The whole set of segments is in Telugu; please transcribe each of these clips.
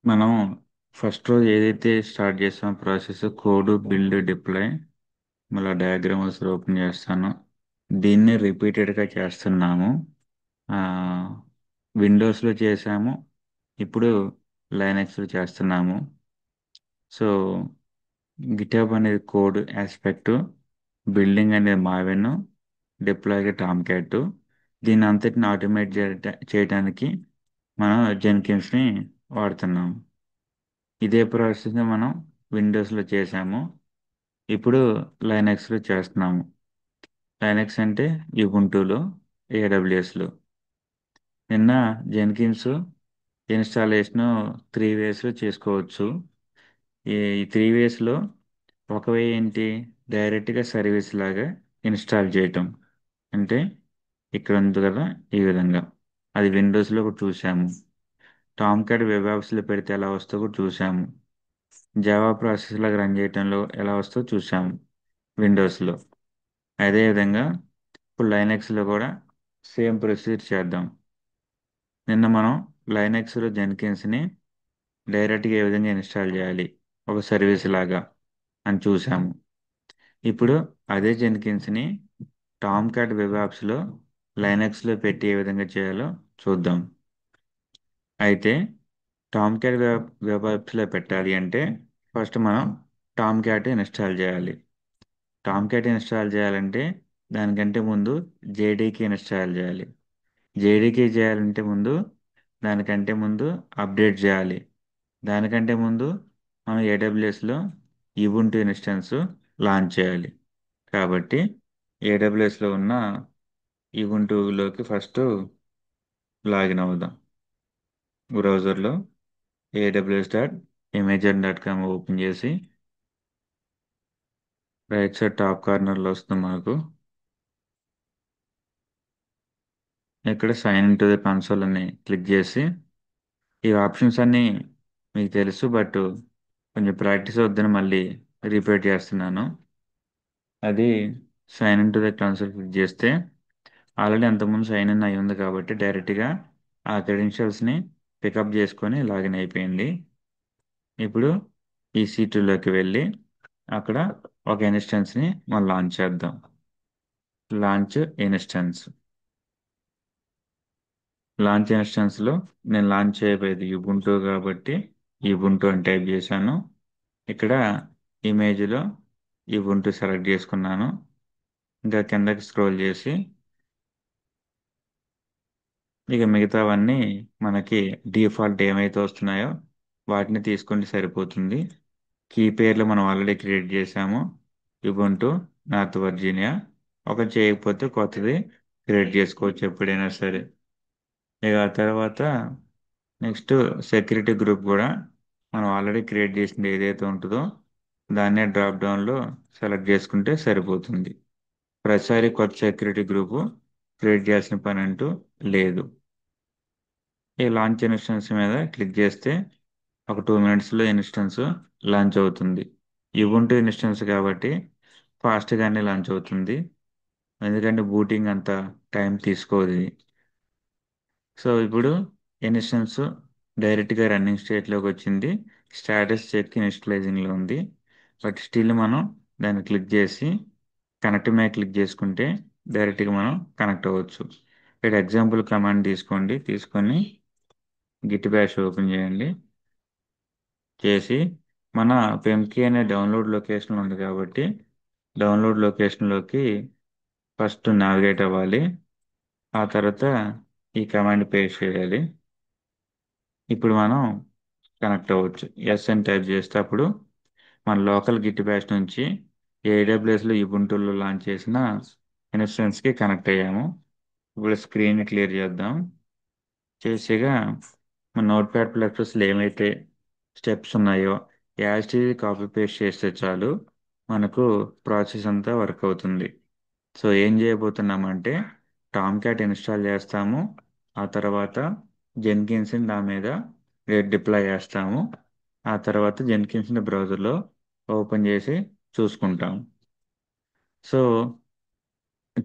మనం ఫస్ట్ రోజు ఏదైతే స్టార్ట్ చేస్తామో ప్రాసెస్ కోడ్ బిల్డ్ డిప్లాయ్ మళ్ళీ డయాగ్రామ్ ఒకసారి ఓపెన్ చేస్తాను. దీన్ని రిపీటెడ్గా చేస్తున్నాము. విండోస్లో చేసాము, ఇప్పుడు లైనక్స్లో చేస్తున్నాము. సో గిటబ్ అనేది కోడ్ ఆస్పెక్ట్, బిల్డింగ్ అనేది మావెన్, డిప్లాయ్గా టామ్ క్యాట్. దీని అంతటిని ఆటోమేట్ చేయడానికి మనం జెన్కిన్స్ని వాడుతున్నాము. ఇదే ప్రాసెస్ని మనం విండోస్లో చేసాము, ఇప్పుడు లైనక్స్లో చేస్తున్నాము. లైనక్స్ అంటే యుబుంటూలో, ఏడబ్ల్యూఎస్లో. నిన్న జెన్కిన్స్ ఇన్స్టాలేషన్ 3 వేస్లో చేసుకోవచ్చు. ఈ 3 వేస్లో ఒక వే ఏంటి, డైరెక్ట్గా సర్వీస్ లాగా ఇన్స్టాల్ చేయటం. అంటే ఇక్కడ ఉంది కదా, ఈ విధంగా. అది విండోస్లో కూడా చూసాము. టామ్ క్యాట్ వెబ్ యాప్స్లో పెడితే ఎలా వస్తుందో కూడా చూసాము. జావా ప్రాసెస్ లాగా రన్ చేయటంలో ఎలా వస్తుందో చూసాము విండోస్లో. అదేవిధంగా ఇప్పుడు లైనక్స్లో కూడా సేమ్ ప్రొసీజర్ చేద్దాం. నిన్న మనం లైనక్స్లో జెన్కిన్స్ని డైరెక్ట్గా ఏ విధంగా ఇన్స్టాల్ చేయాలి ఒక సర్వీస్ లాగా అని చూసాము. ఇప్పుడు అదే జెన్కిన్స్ని టామ్ క్యాట్ వెబ్ యాప్స్లో లైనక్స్లో పెట్టి ఏ విధంగా చేయాలో చూద్దాం. అయితే టామ్ క్యాట్ వెబ్ యాప్స్లో పెట్టాలి అంటే ఫస్ట్ మనం టామ్ క్యాట్ ఇన్స్టాల్ చేయాలి. టామ్ క్యాట్ ఇన్స్టాల్ చేయాలంటే దానికంటే ముందు జేడీకి ఇన్స్టాల్ చేయాలి. జేడీకి చేయాలంటే ముందు దానికంటే ముందు అప్డేట్ చేయాలి. దానికంటే ముందు మనం ఏడబ్ల్యూఎస్లో ఇబుంటు ఇన్స్టెన్స్ లాంచ్ చేయాలి. కాబట్టి ఏడబ్ల్యూఎస్లో ఉన్న ఇబుంటులోకి ఫస్ట్ లాగిన్ అవుదాం. బ్రౌజర్లో aws.amazon.com ఓపెన్ చేసి రైట్ సైడ్ టాప్ కార్నర్లో వస్తుంది మనకు. ఇక్కడ sign in to the console అని క్లిక్ చేసి, ఈ ఆప్షన్స్ అన్నీ మీకు తెలుసు, బట్ కొంచెం ప్రాక్టీస్ వద్దని మళ్ళీ రిపీట్ చేస్తున్నాను. అది sign in to the console click చేస్తే ఆల్రెడీ అంతకుముందు సైన్ ఇన్ అయి ఉంది కాబట్టి డైరెక్ట్గా ఆ క్రెడెన్షియల్స్ని పికప్ చేసుకొని లాగిన్ అయిపోయింది. ఇప్పుడు ఈ సీటులోకి వెళ్ళి అక్కడ ఒక ఇన్స్టెన్స్ని మనం లాంచ్ చేద్దాం. Launch instance. లాంచ్ ఇన్స్టెన్స్లో నేను లాంచ్ చేయబోయేది యుబుంటు కాబట్టి యుబుంటు అని టైప్ చేశాను. ఇక్కడ ఇమేజ్లో యుబుంటు సెలెక్ట్ చేసుకున్నాను. ఇంకా కిందకి స్క్రోల్ చేసి ఇక మిగతావన్నీ మనకి డిఫాల్ట్ ఏమైతే వస్తున్నాయో వాటిని తీసుకుంటే సరిపోతుంది. కీ పేర్లు మనం ఆల్రెడీ క్రియేట్ చేసాము. యుబుంటు నార్త్ వర్జీనియా. ఒక చేయకపోతే కొత్తది క్రియేట్ చేసుకోవచ్చు ఎప్పుడైనా సరే. ఇక ఆ తర్వాత నెక్స్ట్ సెక్యూరిటీ గ్రూప్ కూడా మనం ఆల్రెడీ క్రియేట్ చేసింది ఏదైతే ఉంటుందో దాన్నే డ్రాప్ డౌన్లో సెలెక్ట్ చేసుకుంటే సరిపోతుంది. ప్రతిసారి కొత్త సెక్యూరిటీ గ్రూపు క్రియేట్ చేయాల్సిన పని అంటూ లేదు. ఈ లాంచ్ ఇన్స్టెన్స్ మీద క్లిక్ చేస్తే ఒక 2 మినిట్స్లో ఇన్స్టెన్స్ లాంచ్ అవుతుంది. ఇబుంటు ఇన్స్టెన్స్ కాబట్టి ఫాస్ట్గానే లాంచ్ అవుతుంది, ఎందుకంటే బూటింగ్ అంత టైం తీసుకోదు ఇది. సో ఇప్పుడు ఇన్స్టెన్స్ డైరెక్ట్గా రన్నింగ్ స్టేట్లోకి వచ్చింది. స్టాటస్ చెక్ ఇనిషియలైజింగ్లో ఉంది, బట్ స్టిల్ మనం దాన్ని క్లిక్ చేసి కనెక్ట్ మీద క్లిక్ చేసుకుంటే డైరెక్ట్గా మనం కనెక్ట్ అవ్వచ్చు. ఇక్కడ ఎగ్జాంపుల్ కమాండ్ తీసుకోండి, తీసుకొని గిట్ బ్యాష్ ఓపెన్ చేయండి. చేసి మన పెంకి అనే డౌన్లోడ్ లొకేషన్ ఉంది కాబట్టి డౌన్లోడ్ లొకేషన్లోకి ఫస్ట్ నావిగేట్ అవ్వాలి. ఆ తర్వాత ఈ కమాండ్ పేస్ట్ చేయాలి. ఇప్పుడు మనం కనెక్ట్ అవ్వచ్చు. ఎస్ అని టైప్ చేస్తే అప్పుడు మన లోకల్ గిట్ బ్యాష్ నుంచి ఏడబ్ల్యూఎస్లో ఇబుంటులో లాంచ్ చేసిన ఇన్స్టెన్స్కి కనెక్ట్ అయ్యాము. ఇప్పుడు స్క్రీన్ క్లియర్ చేద్దాం. చేసేగా మన నోట్ ప్యాడ్ ప్లస్లో ఏమైతే స్టెప్స్ ఉన్నాయో యాజ్ కాపీ పేస్ట్ చేస్తే చాలు, మనకు ప్రాసెస్ అంతా వర్క్ అవుతుంది. సో ఏం చేయబోతున్నామంటే టామ్ క్యాట్ ఇన్స్టాల్ చేస్తాము. ఆ తర్వాత జెన్కిన్స్ని దాని మీద డిప్లాయ్ చేస్తాము. ఆ తర్వాత జెన్కిన్స్ని బ్రౌజర్లో ఓపెన్ చేసి చూసుకుంటాం. సో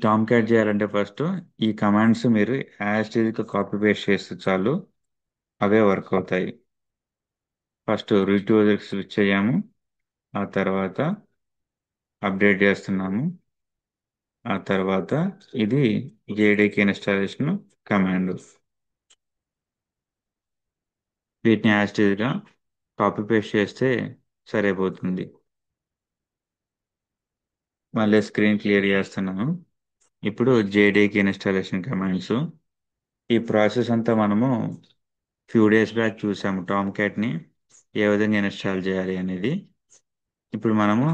టామ్ క్యాట్ చేయాలంటే ఫస్ట్ ఈ కమాండ్స్ మీరు యాజ్ కాపీ పేస్ట్ చేస్తే చాలు, అవే వర్క్ అవుతాయి. ఫస్ట్ రిట్ యూజర్కి స్విచ్ అయ్యాము. ఆ తర్వాత అప్డేట్ చేస్తున్నాము. ఆ తర్వాత ఇది జేడీకి ఇన్స్టాలేషన్ కమాండ్. వీటిని యాస్టీజ్గా కాపీ పేస్ట్ చేస్తే సరిపోతుంది. మళ్ళీ స్క్రీన్ క్లియర్ చేస్తున్నాను. ఇప్పుడు జేడీకి ఇన్స్టాలేషన్ కమాండ్స్. ఈ ప్రాసెస్ అంతా మనము ఫ్యూ డేస్ బ్యాక్ చూసాము, టామ్ క్యాట్ని ఏ విధంగా ఇన్స్టాల్ చేయాలి అనేది. ఇప్పుడు మనము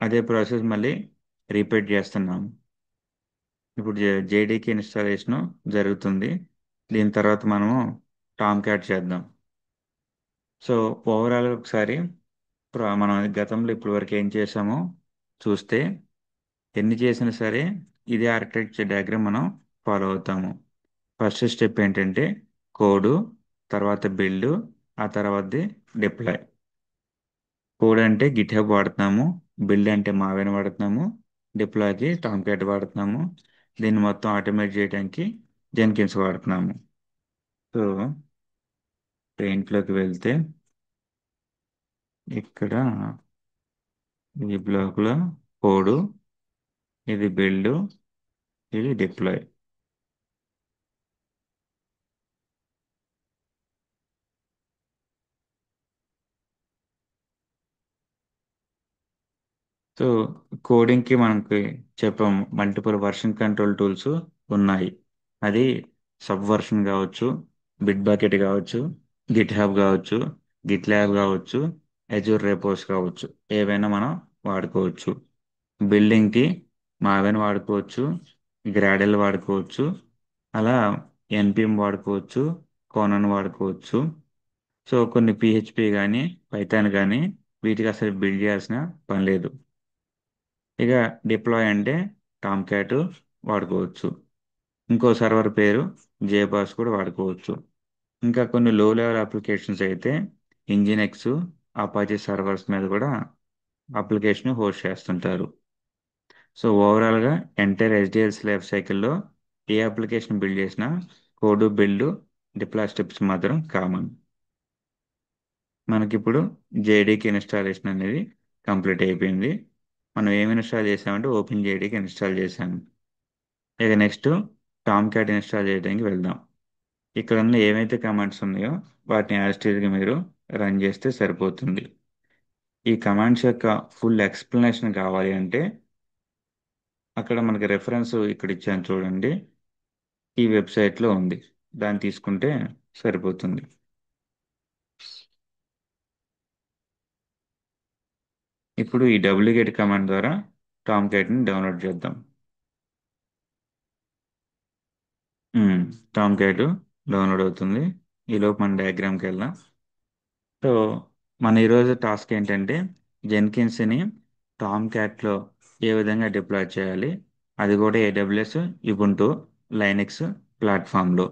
అదే ప్రాసెస్ మళ్ళీ రిపీట్ చేస్తున్నాము. ఇప్పుడు జేడీకి ఇన్స్టాలేషన్ జరుగుతుంది. దీని తర్వాత మనము టామ్ క్యాట్ చేద్దాం. సో ఓవరాల్ ఒకసారి మనం గతంలో ఇప్పటి వరకు ఏం చేసామో చూస్తే, ఎన్ని చేసినా సరే ఇదే ఆర్కిటెక్చర్ డయాగ్రామ్ మనం ఫాలో అవుతాము. ఫస్ట్ స్టెప్ ఏంటంటే కోడు, తర్వాత బిల్డ్, ఆ తర్వాతది డిప్లాయ్. కోడ్ అంటే గిట్ హబ్ వాడుతున్నాము, బిల్డ్ అంటే మావెన్ వాడుతున్నాము, డిప్లాయ్కి టామ్ క్యాట్ వాడుతున్నాము, దీన్ని మొత్తం ఆటోమేట్ చేయడానికి జెన్కిన్స్ వాడుతున్నాము. సో పెయింట్లోకి వెళ్తే ఇక్కడ ఈ బ్లాక్లో కోడు, ఇది బిల్డ్, ఇది డిప్లాయ్. సో కోడింగ్కి మనకి చెప్పాము మల్టిపుల్ వర్షన్ కంట్రోల్ టూల్స్ ఉన్నాయి. అది సబ్ వర్షన్ కావచ్చు, బిట్ బకెట్ కావచ్చు, గిట్ హబ్ కావచ్చు, గిట్ ల్యాబ్ కావచ్చు, అజూర్ రేపోస్ కావచ్చు, ఏవైనా మనం వాడుకోవచ్చు. బిల్డింగ్కి మావెన్ వాడుకోవచ్చు, గ్రాడెల్ వాడుకోవచ్చు, అలా ఎన్పిఎం వాడుకోవచ్చు, కోనన్ వాడుకోవచ్చు. సో కొన్ని పిహెచ్పి కానీ పైథాన్ కానీ వీటికి అసలు బిల్డ్ చేయాల్సిన పని లేదు. ఇక డిప్లాయ్ అంటే టామ్ క్యాట్ వాడుకోవచ్చు. ఇంకో సర్వర్ పేరు జేబాస్ కూడా వాడుకోవచ్చు. ఇంకా కొన్ని లో లెవెల్ అప్లికేషన్స్ అయితే ఇంజిన్ ఎక్స్, అపాచీ సర్వర్స్ మీద కూడా అప్లికేషన్ హోస్ట్ చేస్తుంటారు. సో ఓవరాల్గా ఎంటైర్ హెచ్డిఎల్సి లైఫ్ సైకిల్లో ఏ అప్లికేషన్ బిల్డ్ చేసినా కోడ్, బిల్డ్, డిప్లాయ్ స్టెప్స్ మాత్రం కామన్. మనకిప్పుడు జేడీకి ఇన్స్టాలేషన్ అనేది కంప్లీట్ అయిపోయింది. మనం ఏమి ఇన్స్టాల్ చేసామంటే ఓపెన్ జేడీకి ఇన్స్టాల్ చేసాము. ఇక నెక్స్ట్ టామ్ క్యాట్ ఇన్స్టాల్ చేయడానికి వెళ్దాం. ఇక్కడ ఉన్న ఏవైతే కమాండ్స్ ఉన్నాయో వాటిని యాజ్ మీరు రన్ చేస్తే సరిపోతుంది. ఈ కమాండ్స్ యొక్క ఫుల్ ఎక్స్ప్లెనేషన్ కావాలి అంటే అక్కడ మనకి రెఫరెన్స్ ఇక్కడ ఇచ్చాను చూడండి, ఈ వెబ్సైట్లో ఉంది. దాన్ని తీసుకుంటే సరిపోతుంది. ఇప్పుడు ఈ డబ్ల్యూగెట్ కమాండ్ ద్వారా టామ్ క్యాట్ని డౌన్లోడ్ చేద్దాం. టామ్ క్యాట్ డౌన్లోడ్ అవుతుంది. ఈలోపు మన డయాగ్రామ్కి వెళ్దాం. సో మన ఈరోజు టాస్క్ ఏంటంటే జెన్కిన్స్ని టామ్ క్యాట్లో ఏ విధంగా డిప్లాయ్ చేయాలి, అది కూడా ఏడబ్ల్యూఎస్ ఇబుంటూ లైనక్స్ ప్లాట్ఫామ్లో.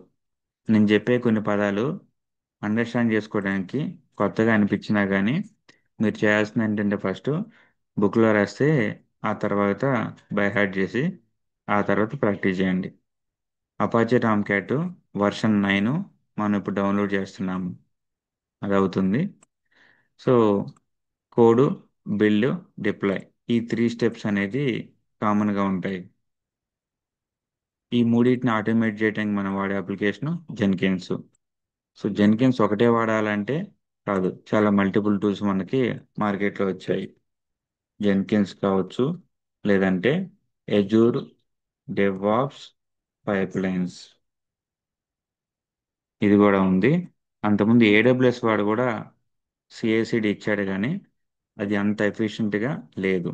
నేను చెప్పే కొన్ని పదాలు అండర్స్టాండ్ చేసుకోవడానికి కొత్తగా అనిపించినా కానీ మీరు చేయాల్సింది ఏంటంటే ఫస్ట్ బుక్లో రాస్తే, ఆ తర్వాత బై హార్ట్ చేసి ఆ తర్వాత ప్రాక్టీస్ చేయండి. అపాచీ టామ్ క్యాట్ వర్షన్ 9 మనం ఇప్పుడు డౌన్లోడ్ చేస్తున్నాము. అది అవుతుంది. సో కోడ్, బిల్డ్, డిప్లాయ్, ఈ త్రీ స్టెప్స్ అనేది కామన్గా ఉంటాయి. ఈ మూడింటిని ఆటోమేట్ చేయడానికి మనం వాడే అప్లికేషన్ జెన్కిన్స్. సో జెన్కిన్స్ ఒకటే వాడాలంటే కాదు, చాలా మల్టిపుల్ టూల్స్ మనకి మార్కెట్లో వచ్చాయి. జెన్కిన్స్ కావచ్చు, లేదంటే ఎజూర్ డెవాప్స్ పైప్లైన్స్, ఇది కూడా ఉంది. అంతకుముందు ఏడబ్ల్యూఎస్ వాడు కూడా సిఐసిడి ఇచ్చాడు కానీ అది అంత ఎఫిషియెంట్గా లేదు.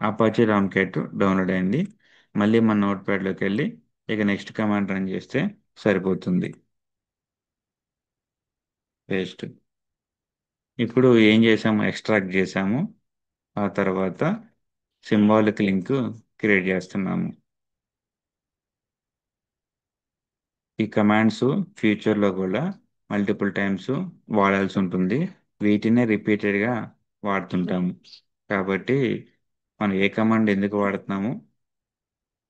అపాచీ రామ్ క్యాట్ డౌన్లోడ్ అయింది. మళ్ళీ మన నోట్ ప్యాడ్లోకి వెళ్ళి ఇక నెక్స్ట్ కమాండ్ రన్ చేస్తే సరిపోతుంది. పేస్ట్. ఇప్పుడు ఏం చేసాము, ఎక్స్ట్రాక్ట్ చేసాము. ఆ తర్వాత సింబాలిక్ లింక్ క్రియేట్ చేస్తున్నాము. ఈ కమాండ్స్ ఫ్యూచర్లో కూడా మల్టిపుల్ టైమ్స్ వాడాల్సి ఉంటుంది. వీటినే రిపీటెడ్గా వాడుతుంటాము. కాబట్టి మనం ఏ కమాండ్ ఎందుకు వాడుతున్నామో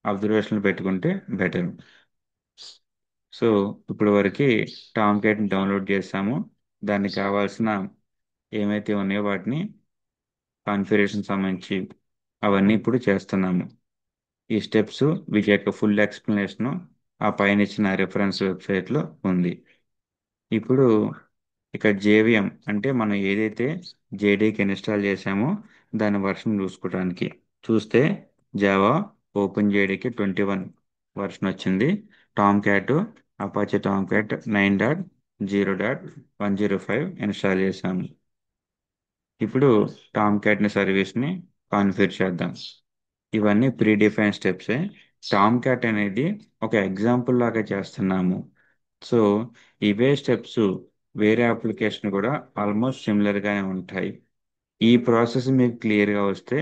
అబ్జర్వేషన్లు పెట్టుకుంటే బెటర్. సో ఇప్పుడు వరకు టామ్ క్యాట్ని డౌన్లోడ్ చేసాము. దానికి కావాల్సిన ఏమైతే ఉన్నాయో వాటిని కాన్ఫిగరేషన్ సంబంధించి అవన్నీ ఇప్పుడు చేస్తున్నాము. ఈ స్టెప్స్ వీటి యొక్క ఫుల్ ఎక్స్ప్లెనేషన్ ఆ పైన ఇచ్చిన రిఫరెన్స్ వెబ్సైట్లో ఉంది. ఇప్పుడు ఇక్కడ జేవిఎం అంటే మనం ఏదైతే జేడీకి ఇన్స్టాల్ చేసామో దాని వర్షన్ చూసుకోవడానికి చూస్తే జావా ఓపెన్ జేడీకి 21 వర్షన్ వచ్చింది. Tom cat Apache Tom cat 9.0.105 install చేశాము. ఇప్పుడు టామ్ క్యాట్ని సర్వీస్ని కాన్ఫిగర్ చేద్దాం. ఇవన్నీ ప్రీ డిఫైన్ స్టెప్సే. టామ్ క్యాట్ అనేది ఒక ఎగ్జాంపుల్ లాగా చేస్తున్నాము. సో ఇవే స్టెప్స్ వేరే అప్లికేషన్ కూడా ఆల్మోస్ట్ సిమిలర్గానే ఉంటాయి. ఈ ప్రాసెస్ మీకు క్లియర్గా వస్తే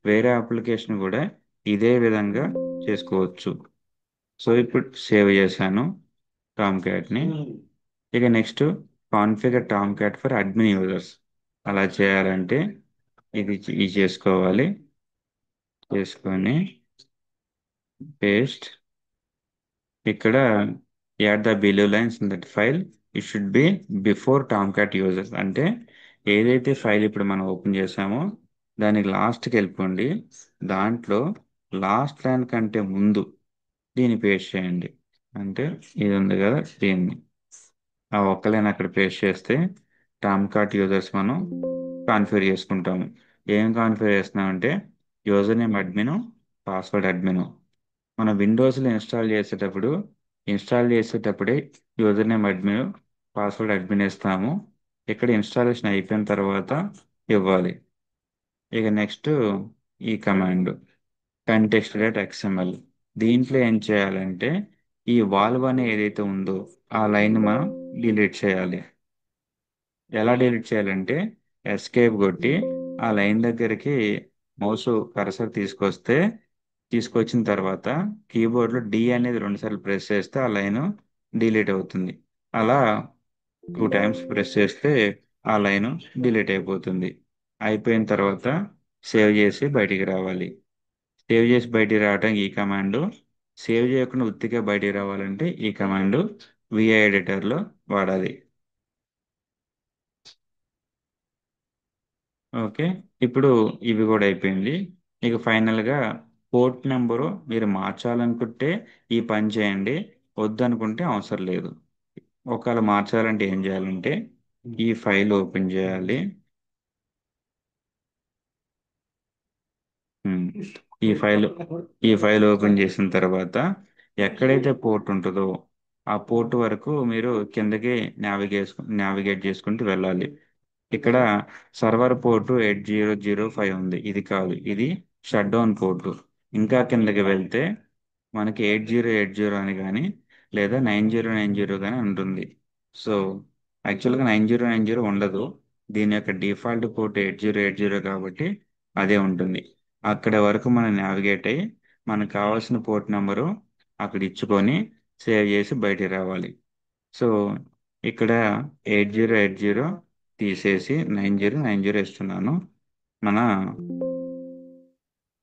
వేరే అప్లికేషన్ కూడా ఇదే విధంగా చేసుకోవచ్చు. సో ఇప్పుడు సేవ్ చేశాను టామ్ క్యాట్ని. ఇక next configure Tom cat for admin users. అలా చేయాలంటే ఇది చేసుకోవాలి. చేసుకొని పేస్ట్ ఇక్కడ add the below lines in that file it should be before Tom cat users. అంటే ఏదైతే ఫైల్ ఇప్పుడు మనం ఓపెన్ చేసామో దానికి లాస్ట్కి వెళ్ళిపోండి. దాంట్లో లాస్ట్ లైన్ కంటే ముందు దీన్ని పేస్ట్ చేయండి. అంటే ఇది ఉంది కదా దీన్ని ఆ ఒక్క లైన్ అక్కడ పేస్ట్ చేస్తే టామ్ క్యాట్ యూజర్స్ మనం కాన్ఫిగర్ చేసుకుంటాము. ఏం కాన్ఫిగర్ చేస్తున్నామంటే user name admin, password admin. మన విండోస్లో ఇన్స్టాల్ చేసేటప్పుడే user name admin, password admin ఇస్తాము. ఇక్కడ ఇన్స్టాలేషన్ అయిపోయిన తర్వాత ఇవ్వాలి. ఇక నెక్స్ట్ ఈ కమాండ్ context.xml. దీంట్లో ఏం చేయాలంటే ఈ వాల్వ్ అనే ఏదైతే ఉందో ఆ లైన్ మనం డిలీట్ చేయాలి. ఎలా డిలీట్ చేయాలంటే ఎస్కేప్ కొట్టి ఆ లైన్ దగ్గరికి మౌస్ కర్సర్ తీసుకొచ్చిన తర్వాత కీబోర్డ్లో డి అనేది 2 సార్లు ప్రెస్ చేస్తే ఆ లైన్ డిలీట్ అవుతుంది. అలా 2 టైమ్స్ ప్రెస్ చేస్తే ఆ లైన్ డిలీట్ అయిపోతుంది. అయిపోయిన తర్వాత సేవ్ చేసి బయటికి రావాలి. సేవ్ చేసి బయటికి రావడానికి ఈ కమాండ్. సేవ్ చేయకుండా ఉత్తిగా బయటికి రావాలంటే ఈ కమాండ్ విఐ ఎడిటర్లో వాడాలి. ఓకే, ఇప్పుడు ఇవి కూడా అయిపోయింది. ఇక ఫైనల్గా పోర్ట్ నెంబరు మీరు మార్చాలనుకుంటే ఈ పని చేయండి, వద్దనుకుంటే అవసరం లేదు. ఒకవేళ మార్చాలంటే ఏం చేయాలంటే ఈ ఫైల్ ఓపెన్ చేయాలి. ఉమ్, ఈ ఫైల్ ఈ ఫైల్ ఓపెన్ చేసిన తర్వాత ఎక్కడైతే పోర్ట్ ఉంటుందో ఆ పోర్ట్ వరకు మీరు కిందకి నావిగేట్ చేసుకుంటూ వెళ్ళాలి. ఇక్కడ సర్వర్ పోర్టు 8005 ఉంది. ఇది కాదు, ఇది షట్ డౌన్ పోర్టు. ఇంకా కిందకి వెళ్తే మనకి 8080 అని కానీ లేదా 9090 కానీ ఉంటుంది. సో యాక్చువల్గా 9090 ఉండదు. దీని యొక్క డిఫాల్ట్ పోర్ట్ 8080 కాబట్టి అదే ఉంటుంది. అక్కడ వరకు మనం నావిగేట్ అయ్యి మనకు కావాల్సిన పోర్ట్ నెంబరు అక్కడ ఇచ్చుకొని సేవ్ చేసి బయటికి రావాలి. సో ఇక్కడ 8080 తీసేసి 9090 ఇస్తున్నాను మన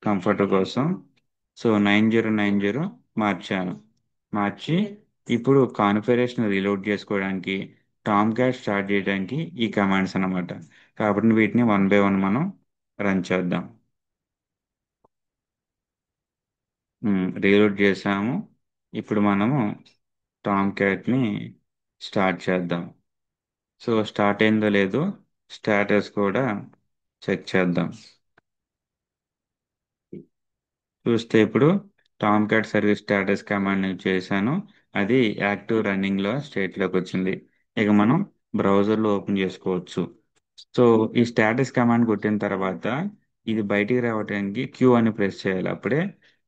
కంఫర్ట్ కోసం. సో 9090 మార్చాను. మార్చి ఇప్పుడు కాన్ఫిగరేషన్ రీలోడ్ చేసుకోవడానికి టామ్ క్యాట్ స్టార్ట్ చేయడానికి ఈ కమాండ్స్ అన్నమాట. కాబట్టి వీటిని వన్ బై వన్ మనం రన్ చేద్దాం. రీలోడ్ చేసాము. ఇప్పుడు మనము టామ్ క్యాట్ని స్టార్ట్ చేద్దాం. సో స్టార్ట్ అయిందో లేదో స్టేటస్ కూడా చెక్ చేద్దాం. చూస్తే ఇప్పుడు Tom cat service status command చేశాను. అది యాక్టివ్ రన్నింగ్లో స్టేట్లోకి వచ్చింది. ఇక మనం బ్రౌజర్లో ఓపెన్ చేసుకోవచ్చు. సో ఈ స్టేటస్ కమాండ్ కొట్టిన తర్వాత ఇది బయటికి రావడానికి క్యూ అని ప్రెస్ చేయాలి. అప్పుడే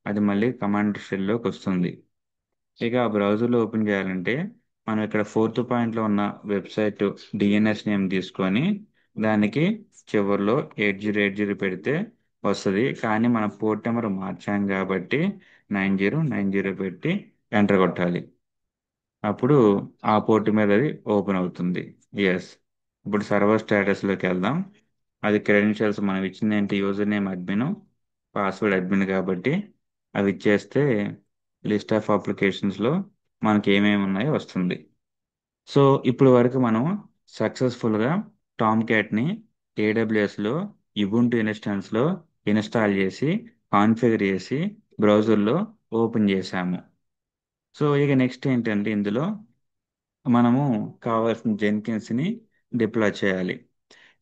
అది మళ్ళీ కమాండ్ షెల్లోకి వస్తుంది. ఇక బ్రౌజర్లో ఓపెన్ చేయాలంటే మనం ఇక్కడ ఫోర్త్ పాయింట్లో ఉన్న వెబ్సైట్ డిఎన్ఎస్ నేమ్ తీసుకొని దానికి చివరిలో 8080 పెడితే వస్తుంది. కానీ మన పోర్ట్ నెంబర్ మార్చాం కాబట్టి 9090 పెట్టి ఎంటర్ కొట్టాలి. అప్పుడు ఆ పోర్ట్ మీద అది ఓపెన్ అవుతుంది. ఎస్, ఇప్పుడు సర్వర్ స్టేటస్లోకి వెళ్దాం. అది క్రెడెన్షియల్స్ మనం ఇచ్చింది ఏంటి, user name admin, password admin కాబట్టి అవి ఇచ్చేస్తే లిస్ట్ ఆఫ్ అప్లికేషన్స్లో మనకి ఏమేమి ఉన్నాయో వస్తుంది. సో ఇప్పుడు వరకు మనం సక్సెస్ఫుల్గా టామ్ క్యాట్ని ఏడబ్ల్యూఎస్లో ఇబుంటు ఇన్స్టెన్స్లో ఇన్స్టాల్ చేసి కాన్ఫిగర్ చేసి బ్రౌజర్లో ఓపెన్ చేసాము. సో ఇక నెక్స్ట్ ఏంటంటే ఇందులో మనము కావాల్సిన జెన్కిన్స్ని డిప్లాయ్ చేయాలి.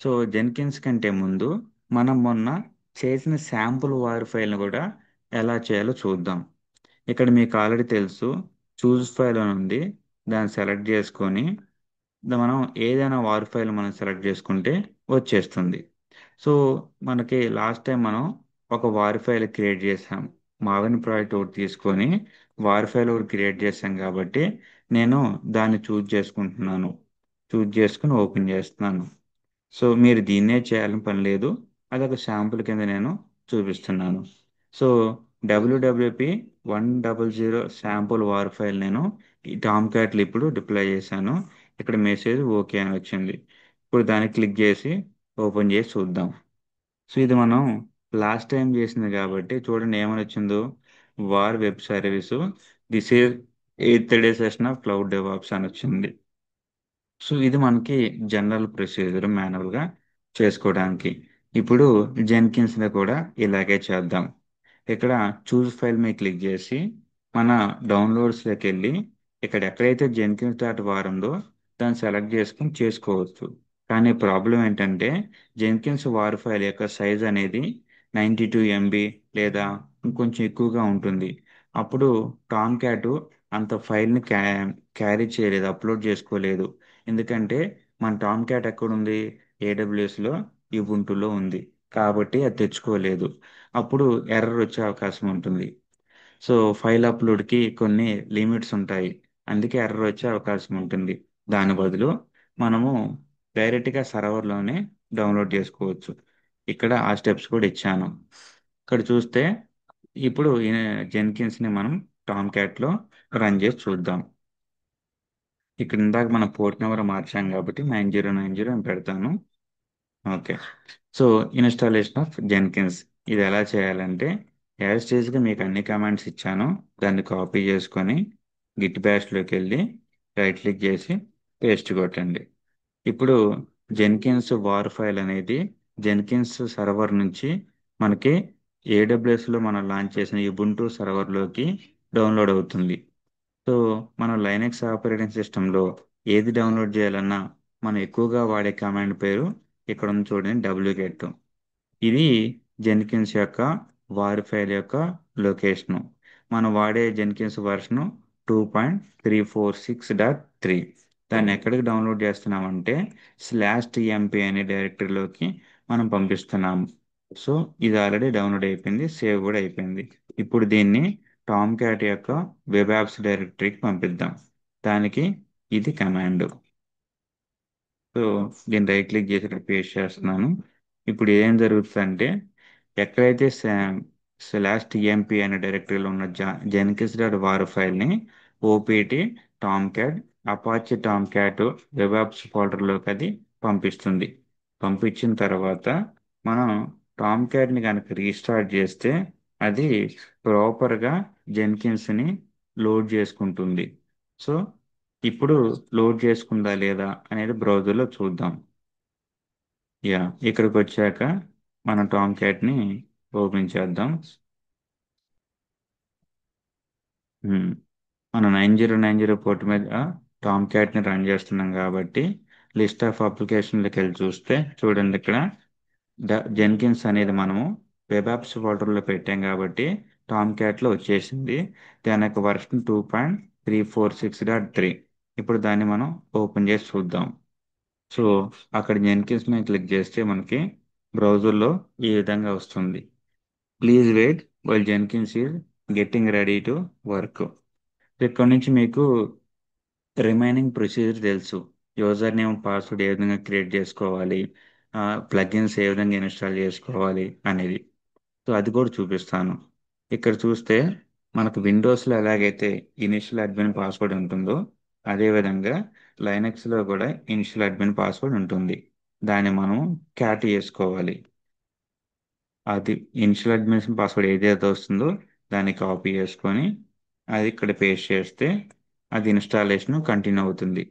సో జెన్కిన్స్ కంటే ముందు మనం మొన్న చేసిన శాంపుల్ వార్ ఫైల్ని కూడా ఎలా చేయాలో చూద్దాం. ఇక్కడ మీకు ఆల్రెడీ తెలుసు, చూస్ ఫైల్ అని ఉంది. దాన్ని సెలెక్ట్ చేసుకొని మనం ఏదైనా వార్ ఫైల్ మనం సెలెక్ట్ చేసుకుంటే వచ్చేస్తుంది. సో మనకి లాస్ట్ టైం మనం ఒక వార్ ఫైల్ క్రియేట్ చేసాం. మావిన్ ప్రాజెక్ట్ ఒకటి తీసుకొని వార్ ఫైల్ ఒకటి క్రియేట్ చేశాం కాబట్టి నేను దాన్ని చూజ్ చేసుకుంటున్నాను. చూజ్ చేసుకుని ఓపెన్ చేస్తున్నాను. సో మీరు దీన్నే చేయాలని పని లేదు. అదొక శాంపుల్ కింద నేను చూపిస్తున్నాను. సో డబ్ల్యూడబ్ల్యూపి 100 శాంపుల్ వార్ ఫైల్ నేను ఈ టామ్ క్యాట్లు ఇప్పుడు డిప్లాయ్ చేశాను. ఇక్కడ మెసేజ్ ఓకే అని వచ్చింది. ఇప్పుడు దాన్ని క్లిక్ చేసి ఓపెన్ చేసి చూద్దాం. సో ఇది మనం లాస్ట్ టైం చేసింది కాబట్టి చూడండి ఏమని వచ్చిందో, war web service this is eighth day session of cloud DevOps అని వచ్చింది. సో ఇది మనకి జనరల్ ప్రొసీజర్ మాన్యువల్గా చేసుకోవడానికి. ఇప్పుడు జెన్కిన్స్లో కూడా ఇలాగే చేద్దాం. ఇక్కడ చూస్ ఫైల్ మీద క్లిక్ చేసి మన డౌన్లోడ్స్లోకి వెళ్ళి ఇక్కడ ఎక్కడైతే జెన్కిన్స్ డాట్ వార్ ఉందో దాన్ని సెలెక్ట్ చేసుకుని చేసుకోవచ్చు. కానీ ప్రాబ్లం ఏంటంటే జెన్కిన్స్ వార్ ఫైల్ యొక్క సైజ్ అనేది 92 MB లేదా ఇంకొంచెం ఎక్కువగా ఉంటుంది. అప్పుడు టామ్ క్యాట్ అంత ఫైల్ని క్యారీ చేయలేదు, అప్లోడ్ చేసుకోలేదు. ఎందుకంటే మన టామ్ క్యాట్ ఎక్కడుంది, ఏడబ్ల్యూఎస్లో ఇబుంటులో ఉంది కాబట్టి అది తెచ్చుకోలేదు. అప్పుడు ఎర్రర్ వచ్చే అవకాశం ఉంటుంది. సో ఫైల్ అప్లోడ్కి కొన్ని లిమిట్స్ ఉంటాయి, అందుకే ఎర్రర్ వచ్చే అవకాశం ఉంటుంది. దాని బదులు మనము డైరెక్ట్గా సర్వర్లోనే డౌన్లోడ్ చేసుకోవచ్చు. ఇక్కడ ఆ స్టెప్స్ కూడా ఇచ్చాను. ఇక్కడ చూస్తే ఇప్పుడు జెన్కిన్స్ని మనం టామ్ క్యాట్లో రన్ చేసి చూద్దాం. ఇక్కడ ఇందాక మనం పోర్ట్ నెంబర్ మార్చాం కాబట్టి 9090 అని పెడతాను. Okay. So installation of Jenkins ఇది ఎలా చేయాలంటే యాజ్ గా మీకు అన్ని కమాండ్స్ ఇచ్చాను. దాన్ని కాపీ చేసుకొని గిట్ బ్యాష్లోకి వెళ్ళి రైట్ క్లిక్ చేసి పేస్ట్ కొట్టండి. ఇప్పుడు జెన్కిన్స్ వార్ ఫైల్ అనేది జెన్కిన్స్ సర్వర్ నుంచి మనకి ఏడబ్ల్యూఎస్లో మనం లాంచ్ చేసిన ఉబుంటు సర్వర్లోకి డౌన్లోడ్ అవుతుంది. సో మనం లైనక్స్ ఆపరేటింగ్ సిస్టంలో ఏది డౌన్లోడ్ చేయాలన్నా మనం ఎక్కువగా వాడే కమాండ్ పేరు ఇక్కడ ఉంది చూడండి, wget. ఇది జెన్కిన్స్ యొక్క వార్ ఫైల్ యొక్క లొకేషను. మనం వాడే జెన్కిన్స్ వర్షను 2.346.3. దాన్ని ఎక్కడికి డౌన్లోడ్ చేస్తున్నామంటే /tmp అనే డైరెక్టరీలోకి మనం పంపిస్తున్నాము. సో ఇది ఆల్రెడీ డౌన్లోడ్ అయిపోయింది, సేవ్ కూడా అయిపోయింది. ఇప్పుడు దీన్ని టామ్ క్యాట్ యొక్క వెబ్ యాప్స్ డైరెక్టరీకి పంపిద్దాం. దానికి ఇది కమాండ్. సో దీన్ని రైట్ క్లిక్ చేసి ఇక్కడ పేస్ట్ చేస్తున్నాను. ఇప్పుడు ఏం జరుగుతుందంటే ఎక్కడైతే /tmp అనే డైరెక్టరీలో ఉన్న జెన్కిన్స్ డాట్ వార్ ఫైల్ని OPT Tomcat Apache Tomcat web apps ఫోల్డర్లోకి అది పంపిస్తుంది. పంపించిన తర్వాత మనం టామ్ క్యాట్ని కనుక రీస్టార్ట్ చేస్తే అది ప్రాపర్గా జెన్కిన్స్ని లోడ్ చేసుకుంటుంది. సో ఇప్పుడు లోడ్ చేసుకుందా లేదా అనేది బ్రౌజర్లో చూద్దాం. యా, ఇక్కడికి వచ్చాక మనం టామ్ క్యాట్ని ఓపెన్ చేద్దాం. హ్మ్. మనం 9090 పోర్ట్ మీద టామ్ క్యాట్ని రన్ చేస్తున్నాం కాబట్టి లిస్ట్ ఆఫ్ అప్లికేషన్లకు వెళ్ళి చూస్తే చూడండి, ఇక్కడ జెన్కిన్స్ అనేది మనము వెబ్ యాప్స్ ఫోల్డర్లో పెట్టాం కాబట్టి టామ్ క్యాట్లో వచ్చేసింది. దాని యొక్క వర్షన్ 2.346.3. ఇప్పుడు దాన్ని మనం ఓపెన్ చేసి చూద్దాం. సో అక్కడ జెన్కిన్స్ మీద క్లిక్ చేస్తే మనకి బ్రౌజర్లో ఈ విధంగా వస్తుంది. Please wait while Jenkins is getting ready to work. ఇక్కడ నుంచి మీకు రిమైనింగ్ ప్రొసీజర్ తెలుసు. యూజర్ నేమ్ పాస్వర్డ్ ఏ విధంగా క్రియేట్ చేసుకోవాలి, ప్లగిన్స్ ఏ విధంగా ఇన్స్టాల్ చేసుకోవాలి అనేది. సో అది కూడా చూపిస్తాను. ఇక్కడ చూస్తే మనకు విండోస్లో ఎలాగైతే ఇనిషియల్ అడ్మిన్ పాస్వర్డ్ ఉంటుందో అదేవిధంగా లైనక్స్లో కూడా ఇనిషియల్ అడ్మిన్ పాస్వర్డ్ ఉంటుంది. దాన్ని మనం క్యాట్ చేసుకోవాలి. అది ఇనిషియల్ అడ్మిషన్ పాస్వర్డ్ ఏదైతే వస్తుందో దాన్ని కాపీ చేసుకొని అది ఇక్కడ పేస్ట్ చేస్తే అది ఇన్స్టాలేషన్ కంటిన్యూ అవుతుంది.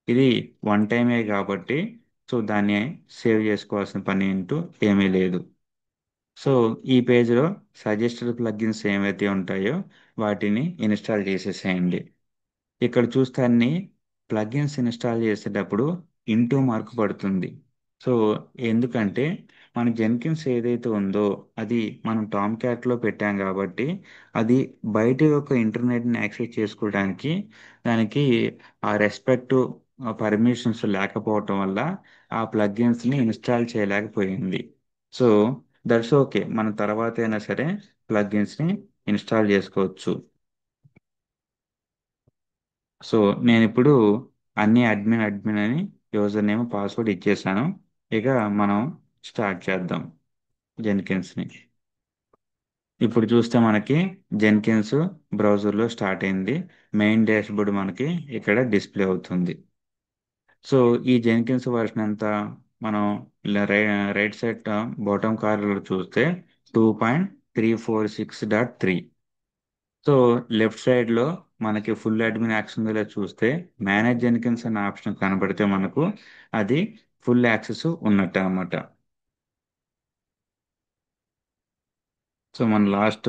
ఇది వన్ టైమే కాబట్టి సో దాన్ని సేవ్ చేసుకోవాల్సిన పని ఏంటూ ఏమీ లేదు. సో ఈ పేజ్లో సజెస్టెడ్ ప్లగిన్స్ ఏవైతే ఉంటాయో వాటిని ఇన్స్టాల్ చేసేసేయండి. ఇక్కడ చూస్తే అన్ని ప్లగిన్స్ ఇన్స్టాల్ చేసేటప్పుడు ఇంటూ మార్క్ పడుతుంది. సో ఎందుకంటే మన జెన్కిన్స్ ఏదైతే ఉందో అది మనం టామ్ క్యాట్లో పెట్టాం కాబట్టి అది బయట యొక్క ఇంటర్నెట్ని యాక్సెస్ చేసుకోవడానికి దానికి ఆ రెస్పెక్ట్ పర్మిషన్స్ లేకపోవటం వల్ల ఆ ప్లగిన్స్ని ఇన్స్టాల్ చేయలేకపోయింది. సో దట్స్ ఓకే, మన తర్వాత అయినా సరే ప్లగిన్స్ని ఇన్స్టాల్ చేసుకోవచ్చు. సో నేను ఇప్పుడు అన్ని అడ్మిన్ అడ్మిన్ అని యూజర్ నేమ్ పాస్వర్డ్ ఇచ్చేసాను. ఇక మనం స్టార్ట్ చేద్దాం జెన్కిన్స్ని. ఇప్పుడు చూస్తే మనకి జెన్కిన్స్ బ్రౌజర్లో స్టార్ట్ అయింది. మెయిన్ డాష్బోర్డ్ మనకి ఇక్కడ డిస్ప్లే అవుతుంది. సో ఈ జెన్కిన్స్ వర్షన్ అంతా మనం ఇలా రైట్ సైడ్ బాటమ్ కార్నర్ చూస్తే 2.346.3. సో లెఫ్ట్ సైడ్ లో మనకి ఫుల్ అడ్మిన్ యాక్సెస్ ఉందో చూస్తే మేనేజ్ జెన్కిన్స్ అనే ఆప్షన్ కనబడితే మనకు అది ఫుల్ యాక్సెస్ ఉన్నట్టు అన్నమాట. సో మన లాస్ట్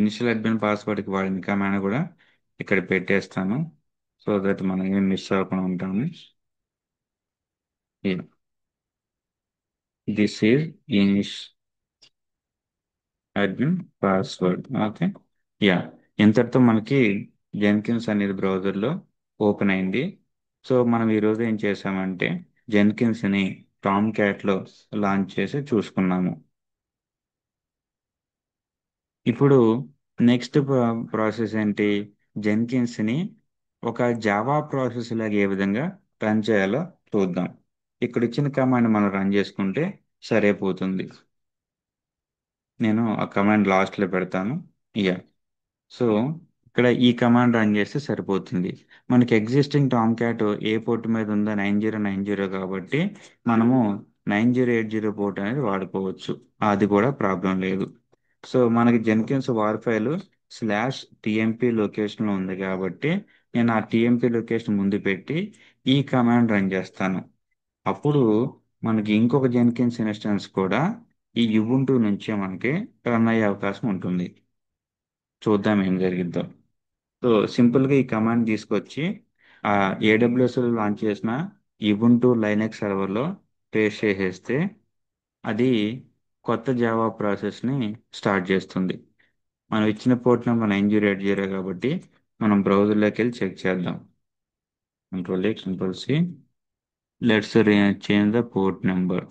ఇనిషియల్ అడ్మిన్ పాస్వర్డ్కి వాడిన కమాండ్ కూడా ఇక్కడ పెట్టేస్తాను. సో దట్ మనం ఏం మిస్ అవ్వకుండా ఉంటాము. దిస్ ఈజ్ ఇనిష్ అడ్మిన్ పాస్వర్డ్. ఓకే, యా, ఇంతటితో మనకి జెన్కిన్స్ అనేది బ్రౌజర్లో ఓపెన్ అయింది. సో మనం ఈరోజు ఏం చేసామంటే జెన్కిన్స్ని టామ్ క్యాట్లో లాంచ్ చేసి చూసుకున్నాము. ఇప్పుడు నెక్స్ట్ ప్రాసెస్ ఏంటి, జెన్కిన్స్ని ఒక జావా ప్రాసెస్ లాగా ఏ విధంగా రన్ చేయాలో చూద్దాం. ఇక్కడ ఇచ్చిన కమాండ్ మనం రన్ చేసుకుంటే సరిపోతుంది. నేను ఆ కమాండ్ లాస్ట్లో పెడతాను. యా, సో ఇక్కడ ఈ కమాండ్ రన్ చేస్తే సరిపోతుంది. మనకి existing Tom cat A port మీద ఉందో 9090 కాబట్టి మనము 9080 పోర్ట్ అనేది వాడుకోవచ్చు. అది కూడా ప్రాబ్లం లేదు. సో మనకి జెన్కిన్స్ వార్ ఫైల్ /tmp లొకేషన్లో ఉంది కాబట్టి నేను ఆ టిఎంపి లొకేషన్ ముందు పెట్టి ఈ కమాండ్ రన్ చేస్తాను. అప్పుడు మనకి ఇంకొక జెన్కిన్స్ ఇన్స్టెన్స్ కూడా ఈ యుబుంటూ నుంచే మనకి రన్ అయ్యే అవకాశం ఉంటుంది. చూద్దాం ఏం జరిగిద్దో. సో సింపుల్గా ఈ కమాండ్ తీసుకొచ్చి ఆ ఏడబ్ల్యూఎస్లో లాంచ్ చేసిన ఇబుంటూ లైనక్స్ సర్వర్లో పేస్ట్ చేసేస్తే అది కొత్త జావా ప్రాసెస్ని స్టార్ట్ చేస్తుంది. మనం ఇచ్చిన పోర్ట్ నెంబర్ 9080 కాబట్టి మనం బ్రౌజర్లోకి వెళ్ళి చెక్ చేద్దాం. Control A, control C, let's change the port number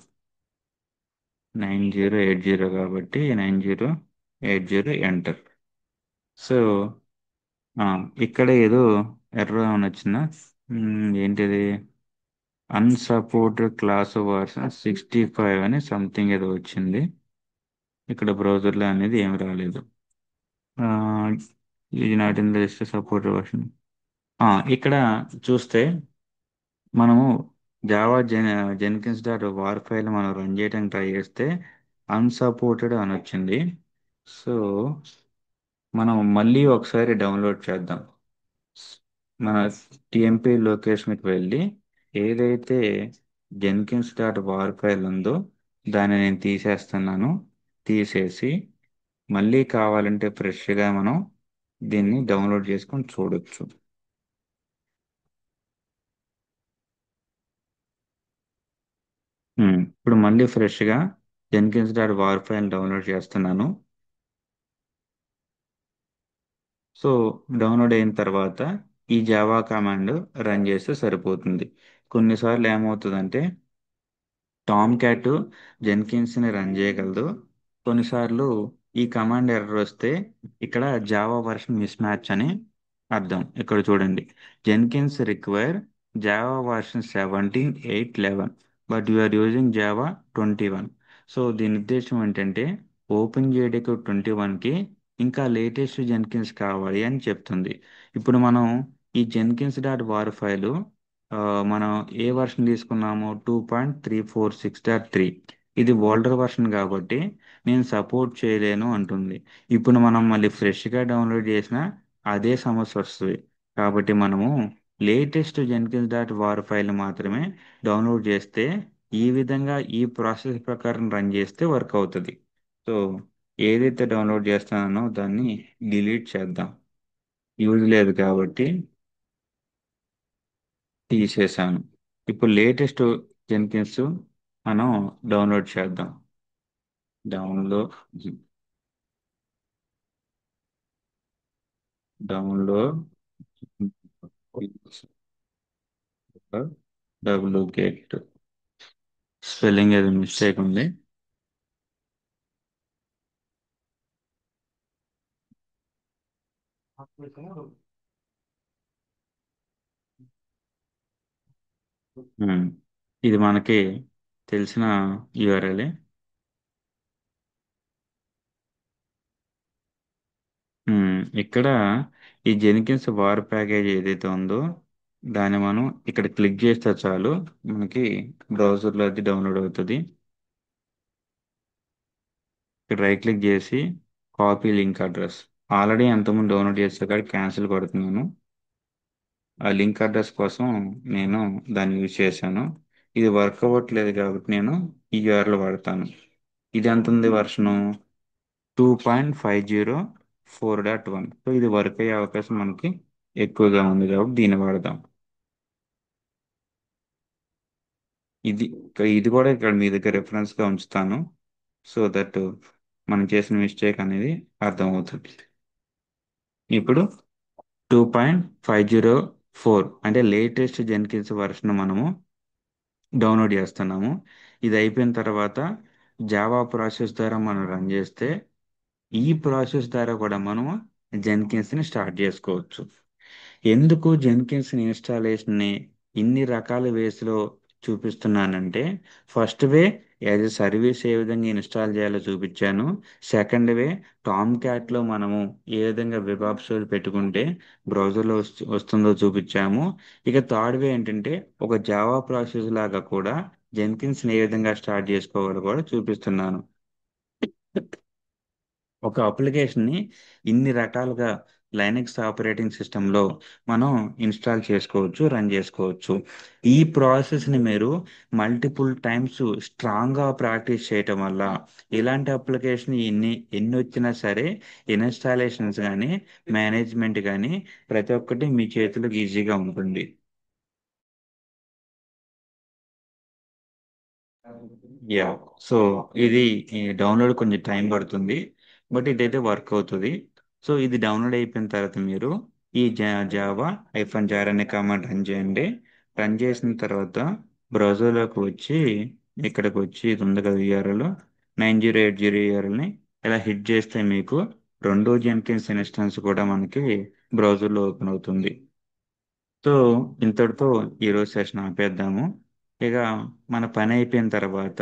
9080 కాబట్టి 9080 ఎంటర్. సో ఇక్కడ ఏదో ఎర్రర్ ఏమైనా వచ్చిందా? ఏంటిది, అన్సపోర్టెడ్ క్లాస్ వర్షన్ 65 అని సంథింగ్ ఏదో వచ్చింది. ఇక్కడ బ్రౌజర్లో అనేది ఏమి రాలేదు. ఇది not in the list supported version. ఇక్కడ చూస్తే మనము Java Jenkins dot war file మనం రన్ చేయడానికి ట్రై చేస్తే అన్సపోర్టెడ్ అని వచ్చింది. సో మనం మళ్ళీ ఒకసారి డౌన్లోడ్ చేద్దాం. మన టిఎంపి లొకేషన్కి వెళ్ళి ఏదైతే జెన్కిన్స్ డాట్ వార్ ఫైల్ ఉందో దాన్ని నేను తీసేస్తున్నాను. తీసేసి మళ్ళీ కావాలంటే ఫ్రెష్గా మనం దీన్ని డౌన్లోడ్ చేసుకొని చూడొచ్చు. ఇప్పుడు మళ్ళీ ఫ్రెష్గా Jenkins dot war file download చేస్తున్నాను. సో డౌన్లోడ్ అయిన తర్వాత ఈ జావా కమాండ్ రన్ చేస్తే సరిపోతుంది. కొన్నిసార్లు ఏమవుతుందంటే టామ్ క్యాట్ జెన్కిన్స్ని రన్ చేయగలదు. కొన్నిసార్లు ఈ కమాండ్ ఎర్రర్ వస్తే ఇక్కడ జావా వర్షన్ మిస్ మ్యాచ్ అని అర్థం. ఇక్కడ చూడండి, Jenkins require Java version 17.8.11 but you are using Java 21. So దీని ఉద్దేశం ఏంటంటే ఓపెన్ జేడీకి 21కి ఇంకా లేటెస్ట్ జెన్కిన్స్ కావాలి అని చెప్తుంది. ఇప్పుడు మనం ఈ జెన్కిన్స్ డాట్ వార్ ఫైలు ఆ, మనం ఏ వర్షన్ తీసుకున్నాము, 2.346.3. ఇది ఓల్డర్ వర్షన్ కాబట్టి నేను సపోర్ట్ చేయలేను అంటుంది. ఇప్పుడు మనం మళ్ళీ ఫ్రెష్గా డౌన్లోడ్ చేసిన అదే సమస్య వస్తుంది. కాబట్టి మనము latest Jenkins dot war file మాత్రమే డౌన్లోడ్ చేస్తే ఈ విధంగా ఈ ప్రాసెస్ ప్రకారం రన్ చేస్తే వర్క్ అవుతుంది. సో ఏదైతే డౌన్లోడ్ చేస్తానో దాన్ని డిలీట్ చేద్దాం. యూజ్ లేదు కాబట్టి తీసేసాను. ఇప్పుడు లేటెస్ట్ జెన్కిన్స్ మనం డౌన్లోడ్ చేద్దాం. డౌన్లోడ్ డౌన్లోడ్ డబ్ల్యూగెట్ స్పెల్లింగ్ ఏదో మిస్టేక్ ఉంది. ఉమ్. ఇది మనకి తెలిసిన యూఆర్ఎల్. ఇక్కడ ఈ జెనికిన్స్ వార్ ప్యాకేజ్ ఏదైతే ఉందో దాన్ని మనం ఇక్కడ క్లిక్ చేస్తే చాలు మనకి బ్రౌజర్లో అది డౌన్లోడ్ అవుతుంది. ఇక్కడ రైట్ క్లిక్ చేసి కాపీ లింక్ అడ్రస్ ఆల్రెడీ ఎంతమంది డౌన్లోడ్ చేస్తే కాడ క్యాన్సిల్ కొడుతున్నాను. ఆ లింక్ అడ్రస్ కోసం నేను దాన్ని యూజ్ చేశాను. ఇది వర్క్ అవ్వట్లేదు కాబట్టి నేను ఈ యూఆర్ఎల్ వాడతాను. ఇది ఎంత ఉంది వర్షను 2.504.1. సో ఇది వర్క్ అయ్యే అవకాశం మనకి ఎక్కువగా ఉంది కాబట్టి దీన్ని వాడదాం. ఇది కూడా ఇక్కడ మీ దగ్గర రెఫరెన్స్గా ఉంచుతాను. సో దట్ మనం చేసిన మిస్టేక్ అనేది అర్థమవుతుంది. ఇప్పుడు 2.504 అంటే లేటెస్ట్ జెన్కిన్స్ వర్షన్ మనము డౌన్లోడ్ చేస్తున్నాము. ఇది అయిపోయిన తర్వాత జావా ప్రాసెస్ ద్వారా మనం రన్ చేస్తే ఈ ప్రాసెస్ ద్వారా కూడా మనము జెన్కిన్స్ని స్టార్ట్ చేసుకోవచ్చు. ఎందుకు జెన్కిన్స్ ఇన్స్టాలేషన్ని ఇన్ని రకాల వేస్లో చూపిస్తున్నానంటే first way as a service ఏ విధంగా ఇన్స్టాల్ చేయాలో చూపించాను. సెకండ్ వే టామ్ క్యాట్లో మనము ఏ విధంగా వెబ్ ఆప్షన్స్ పెట్టుకుంటే బ్రౌజర్లో వస్తుందో చూపించాము. ఇక థర్డ్ వే ఏంటంటే ఒక జావా ప్రాసెస్ లాగా కూడా జెన్కిన్స్ని ఏ విధంగా స్టార్ట్ చేసుకోవాలో కూడా చూపిస్తున్నాను. ఒక అప్లికేషన్ని ఇన్ని రకాలుగా లైనక్స్ ఆపరేటింగ్ సిస్టంలో మనం ఇన్స్టాల్ చేసుకోవచ్చు, రన్ చేసుకోవచ్చు. ఈ ప్రాసెస్ని మీరు మల్టిపుల్ టైమ్స్ స్ట్రాంగ్గా ప్రాక్టీస్ చేయటం వల్ల ఇలాంటి అప్లికేషన్ ఎన్ని వచ్చినా సరే ఇన్స్టాలేషన్స్ కానీ మేనేజ్మెంట్ కానీ ప్రతి ఒక్కటి మీ చేతులకు ఈజీగా ఉంటుంది. యా సో ఇది డౌన్లోడ్ కొంచెం టైం పడుతుంది, బట్ ఇదైతే వర్క్ అవుతుంది. సో ఇది డౌన్లోడ్ అయిపోయిన తర్వాత మీరు ఈ జావా జార్ అనే కమాండ్ రన్ చేయండి. రన్ చేసిన తర్వాత బ్రౌజర్లోకి వచ్చి ఇక్కడికి వచ్చి ఇది ఉంది కదా యూఆర్ఎల్ 9080 యూఆర్ఎల్ని ఇలా హిట్ చేస్తే మీకు రెండో జెన్కిన్స్ ఇన్స్టెన్స్ కూడా మనకి బ్రౌజర్లో ఓపెన్ అవుతుంది. సో ఇంతటితో ఈరోజు సెషన్ ఆపేద్దాము. ఇక మన పని అయిపోయిన తర్వాత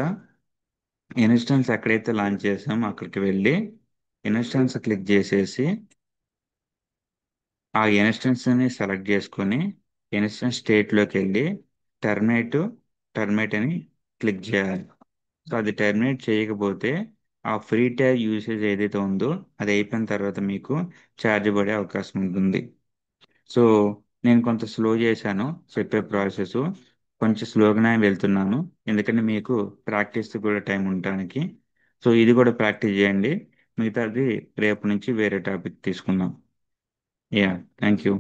ఇన్స్టెన్స్ ఎక్కడైతే లాంచ్ చేసామో అక్కడికి వెళ్ళి ఇన్స్టెన్స్ క్లిక్ చేసేసి ఆ ఇన్స్టెన్స్ని సెలెక్ట్ చేసుకొని ఇన్స్టెన్స్ స్టేట్లోకి వెళ్ళి టర్మినేట్ టర్మినేట్ అని క్లిక్ చేయాలి. సో అది టర్మినేట్ చేయకపోతే ఆ ఫ్రీ ట్యాగ్ యూసేజ్ ఏదైతే ఉందో అది అయిపోయిన తర్వాత మీకు ఛార్జ్ పడే అవకాశం ఉంటుంది. సో నేను కొంత స్లో చేశాను చెప్పే ప్రాసెస్, కొంచెం స్లోగానే వెళ్తున్నాను ఎందుకంటే మీకు ప్రాక్టీస్ కూడా టైం ఉండడానికి. సో ఇది కూడా ప్రాక్టీస్ చేయండి. మిగతాది రేపు నుంచి వేరే టాపిక్ తీసుకుందాం. Yeah, thank you.